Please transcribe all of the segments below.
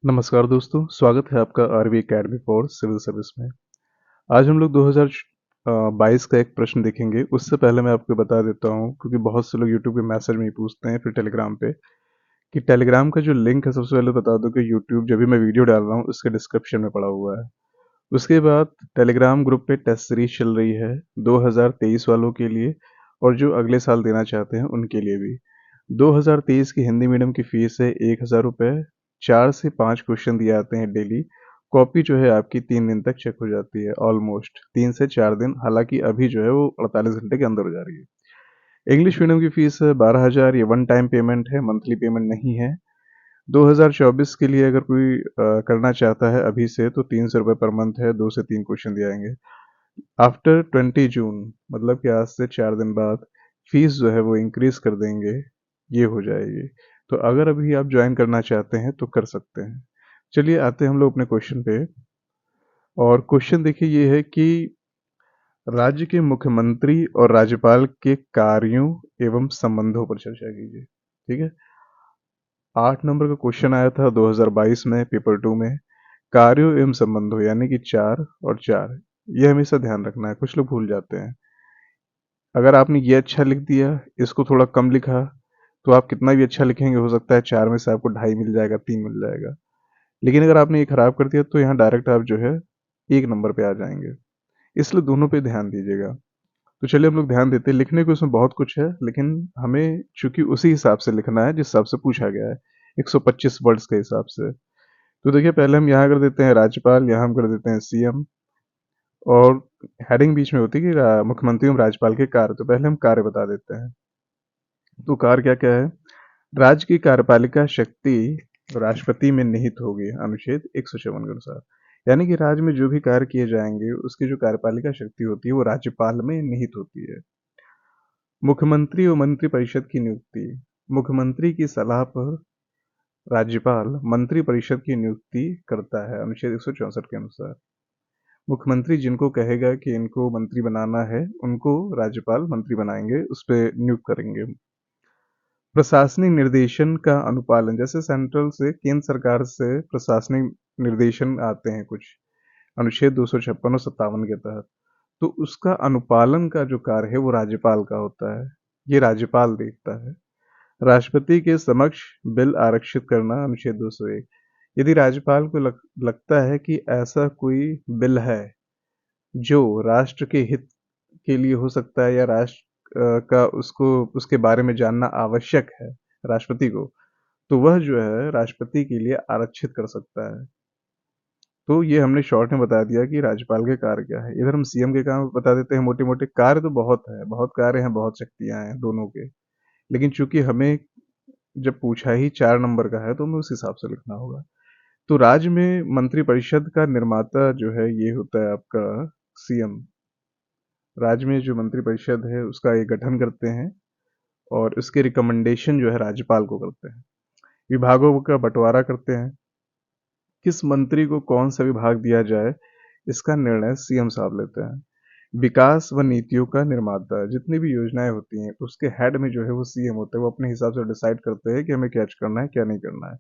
नमस्कार दोस्तों, स्वागत है आपका RV academy for civil service में। आज हम लोग 2022 का एक प्रश्न देखेंगे। उससे पहले मैं आपको बता देता हूँ, क्योंकि बहुत से लोग यूट्यूब पे मैसेज में ही पूछते हैं, फिर टेलीग्राम पे, कि टेलीग्राम का जो लिंक है, सबसे पहले बता दूं कि यूट्यूब जब भी मैं वीडियो डाल रहा हूँ उसके डिस्क्रिप्शन में पड़ा हुआ है। उसके बाद टेलीग्राम ग्रुप पे टेस्ट सीरीज चल रही है 2023 वालों के लिए, और जो अगले साल देना चाहते हैं उनके लिए भी। 2023 की हिंदी मीडियम की फीस है 1,000 रुपये। 4 से 5 क्वेश्चन दिए आते हैं डेली। कॉपी जो है आपकी 3 दिन तक चेक हो जाती है, ऑलमोस्ट 3 से 4 दिन, हालांकि अभी जो है वो 48 घंटे के अंदर हो जा रही है। इंग्लिश मीडियम की फीस है 12,000। ये वन टाइम पेमेंट है, मंथली पेमेंट नहीं है। 2024 के लिए अगर कोई करना चाहता है अभी से, तो 300 रुपये पर मंथ है। 2 से 3 क्वेश्चन दिए आएंगे। आफ्टर 20 जून, मतलब कि आज से 4 दिन बाद, फीस जो है वो इंक्रीज कर देंगे, ये हो जाएगी। तो अगर अभी आप ज्वाइन करना चाहते हैं तो कर सकते हैं। चलिए आते हैं हम लोग अपने क्वेश्चन पे। और क्वेश्चन देखिए ये है कि राज्य के मुख्यमंत्री और राज्यपाल के कार्यों एवं संबंधों पर चर्चा कीजिए। ठीक है। 8 नंबर का क्वेश्चन आया था 2022 में, पेपर 2 में। कार्यों एवं संबंधों यानी कि 4 और 4, ये हमेशा ध्यान रखना है, कुछ लोग भूल जाते हैं। अगर आपने ये अच्छा लिख दिया, इसको थोड़ा कम लिखा, तो आप कितना भी अच्छा लिखेंगे, हो सकता है 4 में से आपको 2.5 मिल जाएगा, 3 मिल जाएगा। लेकिन अगर आपने ये खराब कर दिया तो यहाँ डायरेक्ट आप जो है 1 नंबर पे आ जाएंगे। इसलिए दोनों पे ध्यान दीजिएगा। तो चलिए हम लोग ध्यान देते हैं। लिखने को इसमें बहुत कुछ है, लेकिन हमें चूंकि उसी हिसाब से लिखना है जिस हिसाब से पूछा गया है, 125 वर्ड्स के हिसाब से। तो देखिए, पहले हम यहाँ कर देते हैं राज्यपाल, यहाँ हम कर देते हैं सीएम, और हेडिंग बीच में होती है कि मुख्यमंत्री एवं राज्यपाल के कार्य। तो पहले हम कार्य बता देते हैं। तो कार्य क्या क्या है? राज्य की कार्यपालिका शक्ति राष्ट्रपति में निहित होगी, अनुच्छेद 154 के अनुसार। यानी कि राज्य में जो भी कार्य किए जाएंगे, उसकी जो कार्यपालिका शक्ति होती है वो राज्यपाल में निहित होती है। मुख्यमंत्री और मंत्रिपरिषद की नियुक्ति। मुख्यमंत्री की सलाह पर राज्यपाल मंत्रिपरिषद की नियुक्ति करता है, अनुच्छेद 164 के अनुसार। मुख्यमंत्री जिनको कहेगा कि इनको मंत्री बनाना है, उनको राज्यपाल मंत्री बनाएंगे, उस पर नियुक्त करेंगे। प्रशासनिक निर्देशन का अनुपालन, जैसे सेंट्रल से, केंद्र सरकार से प्रशासनिक निर्देशन आते हैं कुछ, अनुच्छेद 256 और 57 के तहत, तो उसका अनुपालन का जो कार्य है वो राज्यपाल का होता है। ये राज्यपाल देखता है। राष्ट्रपति के समक्ष बिल आरक्षित करना, अनुच्छेद 201। यदि राज्यपाल को लगता है कि ऐसा कोई बिल है जो राष्ट्र के हित के लिए हो सकता है, या राष्ट्र का उसको उसके बारे में जानना आवश्यक है राष्ट्रपति को, तो वह जो है राष्ट्रपति के लिए आरक्षित कर सकता है। तो ये हमने शॉर्ट में बता दिया कि राज्यपाल के कार्य क्या है। इधर हम सीएम के काम बता देते हैं। मोटे मोटे कार्य तो बहुत है, बहुत कार्य हैं, बहुत शक्तियां हैं दोनों के। लेकिन चूंकि हमें जब पूछा ही 4 नंबर का है, तो हमें उस हिसाब से लिखना होगा। तो राज्य में मंत्रिपरिषद का निर्माता जो है ये होता है आपका सीएम। राज्य में जो मंत्रिपरिषद है उसका ये गठन करते हैं, और इसके रिकमेंडेशन जो है राज्यपाल को करते हैं। विभागों का बंटवारा करते हैं। किस मंत्री को कौन सा विभाग दिया जाए, इसका निर्णय सीएम साहब लेते हैं। विकास व नीतियों का निर्माता, जितनी भी योजनाएं होती हैं उसके हेड में जो है वो सीएम होते हैं। वो अपने हिसाब से डिसाइड करते हैं कि हमें क्या करना है, क्या नहीं करना है।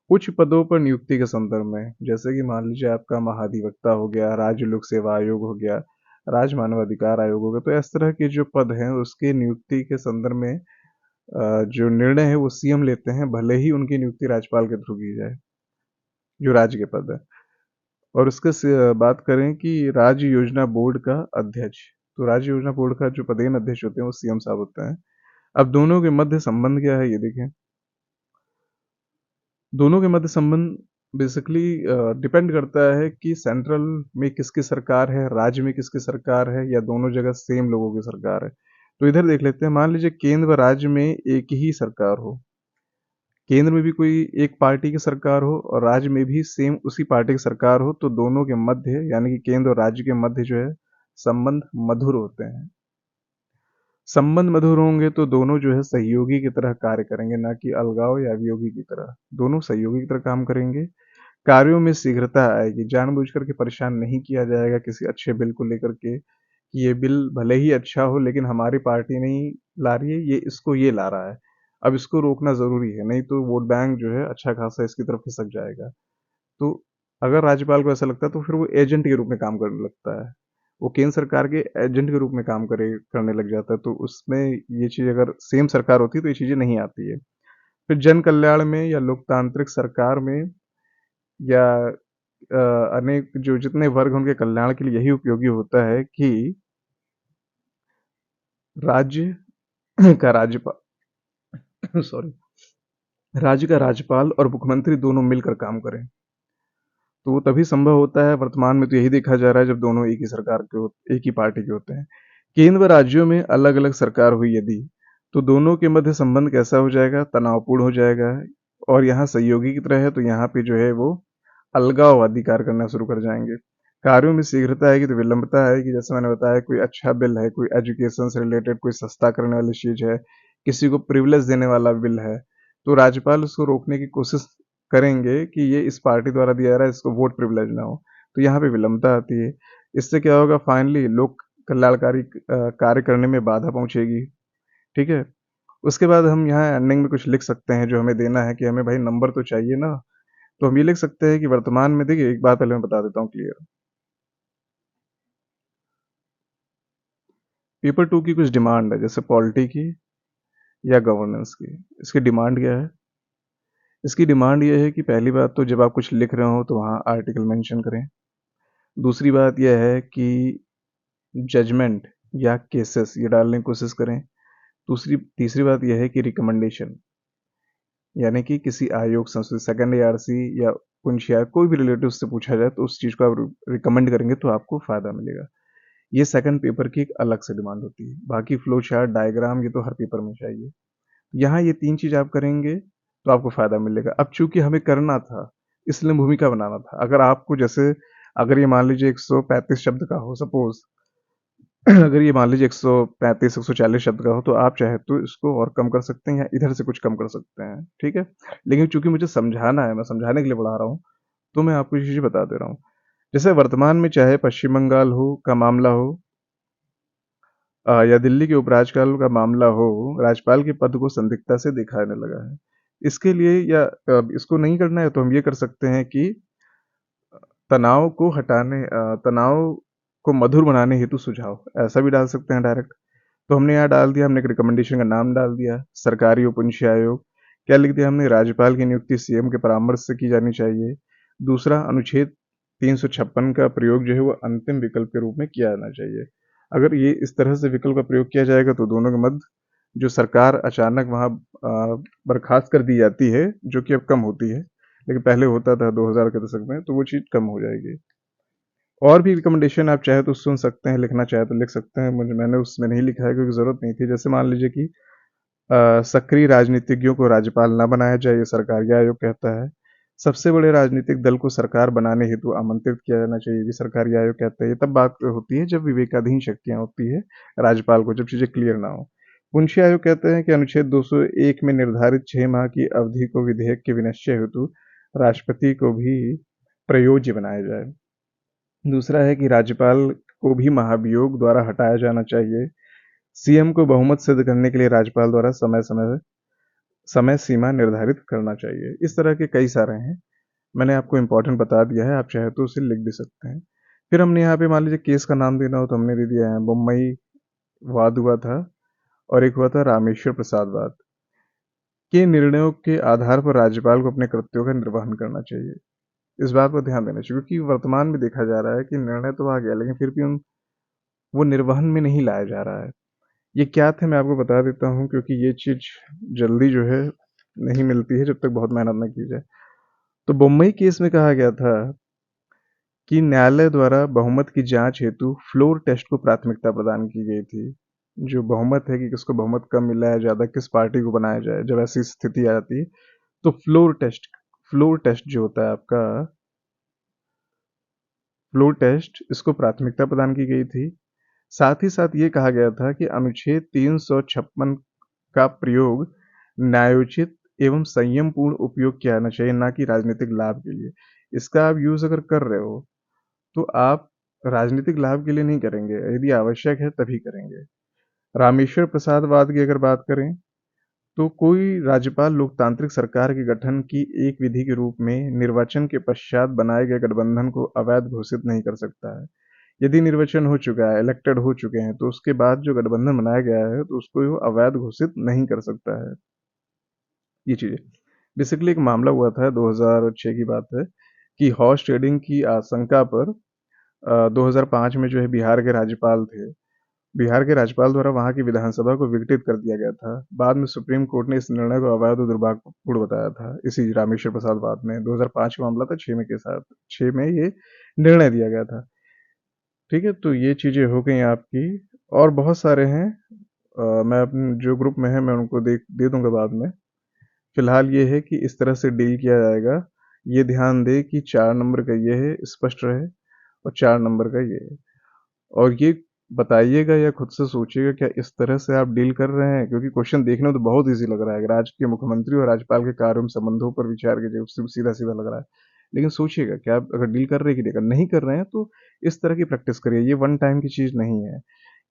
उच्च पदों पर नियुक्ति के संदर्भ में, जैसे कि मान लीजिए आपका महाधिवक्ता हो गया, राज्य लोक सेवा आयोग हो गया, राज्य मानवाधिकार आयोग हो गया, तो इस तरह के जो पद हैं उसके नियुक्ति के संदर्भ में जो निर्णय है वो सीएम लेते हैं, भले ही उनकी नियुक्ति राज्यपाल के थ्रू की जाए, जो राज्य के पद है। और उसके बात करें कि राज्य योजना बोर्ड का अध्यक्ष, तो राज्य योजना बोर्ड का जो पदेन अध्यक्ष होते हैं वो सीएम साहब होते हैं। अब दोनों के मध्य संबंध क्या है ये देखें। दोनों के मध्य संबंध बेसिकली डिपेंड करता है कि सेंट्रल में किसकी सरकार है, राज्य में किसकी सरकार है, या दोनों जगह सेम लोगों की सरकार है। तो इधर देख लेते हैं। मान लीजिए केंद्र व राज्य में एक ही सरकार हो, केंद्र में भी कोई एक पार्टी की सरकार हो और राज्य में भी सेम उसी पार्टी की सरकार हो, तो दोनों के मध्य, यानी कि केंद्र और राज्य के मध्य जो है संबंध मधुर होते हैं। संबंध मधुर होंगे तो दोनों जो है सहयोगी की तरह कार्य करेंगे, ना कि अलगाव या वियोगी की तरह। दोनों सहयोगी की तरह काम करेंगे। कार्यों में शीघ्रता आएगी, जानबूझ करके परेशान नहीं किया जाएगा किसी अच्छे बिल को लेकर के, कि ये बिल भले ही अच्छा हो लेकिन हमारी पार्टी नहीं ला रही है, ये इसको ये ला रहा है, अब इसको रोकना जरूरी है, नहीं तो वोट बैंक जो है अच्छा खासा इसकी तरफ खिसक जाएगा। तो अगर राज्यपाल को ऐसा लगता है तो फिर वो एजेंट के रूप में काम करने लगता है, वो केंद्र सरकार के एजेंट के रूप में काम करने लग जाता है। तो उसमें ये चीज़ अगर सेम सरकार होती तो ये चीज़ें नहीं आती है। फिर जन कल्याण में या लोकतांत्रिक सरकार में या अनेक जो जितने वर्ग हैं उनके कल्याण के लिए यही उपयोगी होता है कि राज्य का राज्यपाल सॉरी राज्य का राज्यपाल और मुख्यमंत्री दोनों मिलकर काम करें। तो वो तभी संभव होता है, वर्तमान में तो यही देखा जा रहा है, जब दोनों एक ही सरकार के एक ही पार्टी के होते हैं। केंद्र व राज्यों में अलग अलग सरकार हुई यदि, तो दोनों के मध्य संबंध कैसा हो जाएगा, तनावपूर्ण हो जाएगा। और यहाँ सहयोगी की तरह है तो यहाँ पे जो है वो अलगाववादी कार्य करना शुरू कर जाएंगे। कार्यों में शीघ्रता आएगी तो विलंबता आएगी। जैसे मैंने बताया, कोई अच्छा बिल है, कोई एजुकेशन से रिलेटेड कोई सस्ता करने वाली चीज है, किसी को प्रिविलेज देने वाला बिल है, तो राज्यपाल उसको रोकने की कोशिश करेंगे कि ये इस पार्टी द्वारा दिया जा रहा है, इसको वोट प्रिविलेज ना हो। तो यहाँ पे विलंबता आती है। इससे क्या होगा, फाइनली लोक कल्याणकारी कार्य करने में बाधा पहुंचेगी। ठीक है। उसके बाद हम यहाँ एंडिंग में कुछ लिख सकते हैं जो हमें देना है कि हमें भाई नंबर तो चाहिए ना। तो हम ये लिख सकते हैं कि वर्तमान में, देखिए एक बात पहले मैं बता देता हूँ क्लियर। पेपर टू की कुछ डिमांड है, जैसे पॉलिटी की या गवर्नेंस की। इसकी डिमांड क्या है? इसकी डिमांड ये है कि पहली बात तो जब आप कुछ लिख रहे हो तो वहाँ आर्टिकल मेंशन करें। दूसरी बात यह है कि जजमेंट या केसेस ये डालने की कोशिश करें। तीसरी बात यह है कि रिकमेंडेशन, यानी कि किसी आयोग, संस्था, सेकंड ARC या पुंछिया कोई भी रिलेटिव से पूछा जाए तो उस चीज़ को आप रिकमेंड करेंगे तो आपको फ़ायदा मिलेगा। ये सेकंड पेपर की एक अलग से डिमांड होती है। बाकी फ्लो चार्ट, डायग्राम ये तो हर पेपर में चाहिए। यहाँ ये 3 चीज़ आप करेंगे तो आपको फ़ायदा मिलेगा। अब चूँकि हमें करना था, इसलिए भूमिका बनाना था। अगर आपको जैसे, अगर ये मान लीजिए 135 शब्द का हो सपोज़ अगर ये मान लीजिए 135 140 शब्द का हो तो आप चाहे तो इसको और कम कर सकते हैं या इधर से कुछ कम कर सकते हैं। ठीक है? लेकिन चूँकि मुझे समझाना है, मैं समझाने के लिए पढ़ा रहा हूँ, तो मैं आपको ये चीज़ें बता दे रहा हूँ। जैसे वर्तमान में चाहे पश्चिम बंगाल हो का मामला हो या दिल्ली के उपराज्यपाल का मामला हो, राज्यपाल के पद को संदिग्धता से दिखाने लगा है। इसके लिए या इसको नहीं करना है तो हम ये कर सकते हैं कि तनाव को मधुर बनाने हेतु सुझाव, ऐसा भी डाल सकते हैं डायरेक्ट। तो हमने यहाँ डाल दिया, हमने एक रिकमेंडेशन का नाम डाल दिया, सरकारी उपनिषद आयोग। क्या लिख दिया हमने, राज्यपाल की नियुक्ति सीएम के परामर्श से की जानी चाहिए। दूसरा, अनुच्छेद 356 का प्रयोग जो है वो अंतिम विकल्प के रूप में किया जाना चाहिए। अगर ये इस तरह से विकल्प का प्रयोग किया जाएगा तो दोनों के मध्य जो सरकार अचानक वहाँ बर्खास्त कर दी जाती है, जो कि अब कम होती है, लेकिन पहले होता था 2000 के दशक में, तो वो चीज़ कम हो जाएगी। और भी रिकमेंडेशन आप चाहे तो सुन सकते हैं, लिखना चाहे तो लिख सकते हैं। मैंने उसमें नहीं लिखा है क्योंकि ज़रूरत नहीं थी। जैसे मान लीजिए कि सक्रिय राजनीतिज्ञों को राज्यपाल न बनाया जाए, ये सरकारी आयोग कहता है। सबसे बड़े राजनीतिक दल को सरकार बनाने हेतु आमंत्रित किया जाना चाहिए, ये भी सरकारी आयोग कहता है। ये तब बात होती है जब विवेकाधीन शक्तियां होती है राज्यपाल को, जब चीज़ें क्लियर ना हो। पुंछी आयोग कहते हैं कि अनुच्छेद 201 में निर्धारित 6 माह की अवधि को विधेयक के विनिश्चय हेतु राष्ट्रपति को भी प्रयोज्य बनाया जाए। दूसरा है कि राज्यपाल को भी महाभियोग द्वारा हटाया जाना चाहिए। सीएम को बहुमत सिद्ध करने के लिए राज्यपाल द्वारा समय सीमा निर्धारित करना चाहिए। इस तरह के कई सारे हैं, मैंने आपको इम्पोर्टेंट बता दिया है, आप चाहे तो उसे लिख भी सकते हैं। फिर हमने यहाँ पे मान लीजिए केस का नाम देना हो तो हमने दे दिया है, मुंबई वाद हुआ था और एक हुआ था रामेश्वर प्रसाद वाद। के निर्णयों के आधार पर राज्यपाल को अपने कृत्यों का निर्वहन करना चाहिए। इस बात पर ध्यान देना चाहिए क्योंकि वर्तमान में देखा जा रहा है कि निर्णय तो आ गया लेकिन फिर भी वो निर्वहन में नहीं लाया जा रहा है। ये क्या थे मैं आपको बता देता हूँ, क्योंकि ये चीज़ जल्दी जो है नहीं मिलती है जब तक बहुत मेहनत न की जाए। तो बम्बई केस में कहा गया था कि न्यायालय द्वारा बहुमत की जांच हेतु फ्लोर टेस्ट को प्राथमिकता प्रदान की गई थी। जो बहुमत है कि किसको बहुमत कम मिला है, ज़्यादा किस पार्टी को बनाया जाए, जब ऐसी स्थिति आ जाती है तो फ्लोर टेस्ट जो होता है आपका, फ्लोर टेस्ट, इसको प्राथमिकता प्रदान की गई थी। साथ ही साथ ये कहा गया था कि अनुच्छेद 356 का प्रयोग न्यायोचित एवं संयमपूर्ण उपयोग किया जाना चाहिए, ना कि राजनीतिक लाभ के लिए। इसका आप यूज अगर कर रहे हो तो आप राजनीतिक लाभ के लिए नहीं करेंगे, यदि आवश्यक है तभी करेंगे। रामेश्वर प्रसाद वाद की अगर बात करें तो कोई राज्यपाल लोकतांत्रिक सरकार के गठन की एक विधि के रूप में निर्वाचन के पश्चात बनाए गए गठबंधन को अवैध घोषित नहीं कर सकता है। यदि निर्वाचन हो चुका है, इलेक्टेड हो चुके हैं, तो उसके बाद जो गठबंधन बनाया गया है तो उसको वो अवैध घोषित नहीं कर सकता है। ये चीज़ है। बेसिकली एक मामला हुआ था 2006 की बात है कि हॉर्स ट्रेडिंग की आशंका पर 2005 में जो है बिहार के राज्यपाल थे, बिहार के राज्यपाल द्वारा वहाँ की विधानसभा को विघटित कर दिया गया था। बाद में सुप्रीम कोर्ट ने इस निर्णय को अवैध और दुर्भाग्यपूर्ण बताया था। इसी रामेश्वर प्रसाद बाद में 2005 का मामला था, 6 में के साथ 6 में ये निर्णय दिया गया था। ठीक है, तो ये चीज़ें हो गई आपकी, और बहुत सारे हैं। मैं अपने जो ग्रुप में है मैं उनको दे दूंगा बाद में। फिलहाल ये है कि इस तरह से डील किया जाएगा। ये ध्यान दे कि 4 नंबर का ये है, स्पष्ट रहे, और 4 नंबर का ये है। और ये बताइएगा या खुद से सोचिएगा, क्या इस तरह से आप डील कर रहे हैं? क्योंकि क्वेश्चन देखने में तो बहुत इजी लग रहा है, राज्य के मुख्यमंत्री और राज्यपाल के कार्यों में संबंधों पर विचार कीजिए, उससे सीधा सीधा लग रहा है। लेकिन सोचिएगा, क्या आप अगर डील कर रहे हैं कि नहीं कर रहे हैं, तो इस तरह की प्रैक्टिस करिए। ये वन टाइम की चीज़ नहीं है।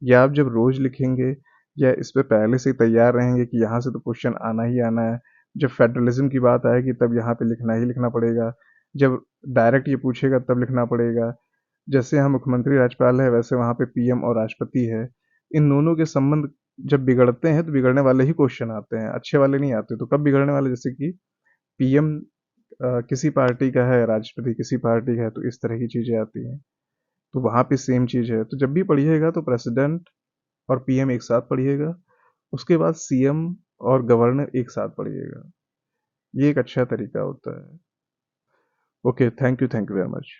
या आप जब रोज लिखेंगे, या इस पे पहले से ही तैयार रहेंगे कि यहाँ से तो क्वेश्चन आना ही आना है, जब फेडरलिज्म की बात आएगी तब यहाँ पे लिखना ही लिखना पड़ेगा, जब डायरेक्ट ये पूछेगा तब लिखना पड़ेगा। जैसे यहाँ मुख्यमंत्री राज्यपाल है, वैसे वहाँ पे पीएम और राष्ट्रपति है। इन दोनों के संबंध जब बिगड़ते हैं तो बिगड़ने वाले ही क्वेश्चन आते हैं, अच्छे वाले नहीं आते। तो कब बिगड़ने वाले? जैसे कि पीएम किसी पार्टी का है, राष्ट्रपति किसी पार्टी का है, तो इस तरह की चीजें आती हैं। तो वहाँ पे सेम चीज है। तो जब भी पढ़िएगा तो प्रेसिडेंट और पीएम एक साथ पढ़िएगा, उसके बाद सीएम और गवर्नर एक साथ पढ़िएगा। ये एक अच्छा तरीका होता है। Okay, thank you very much.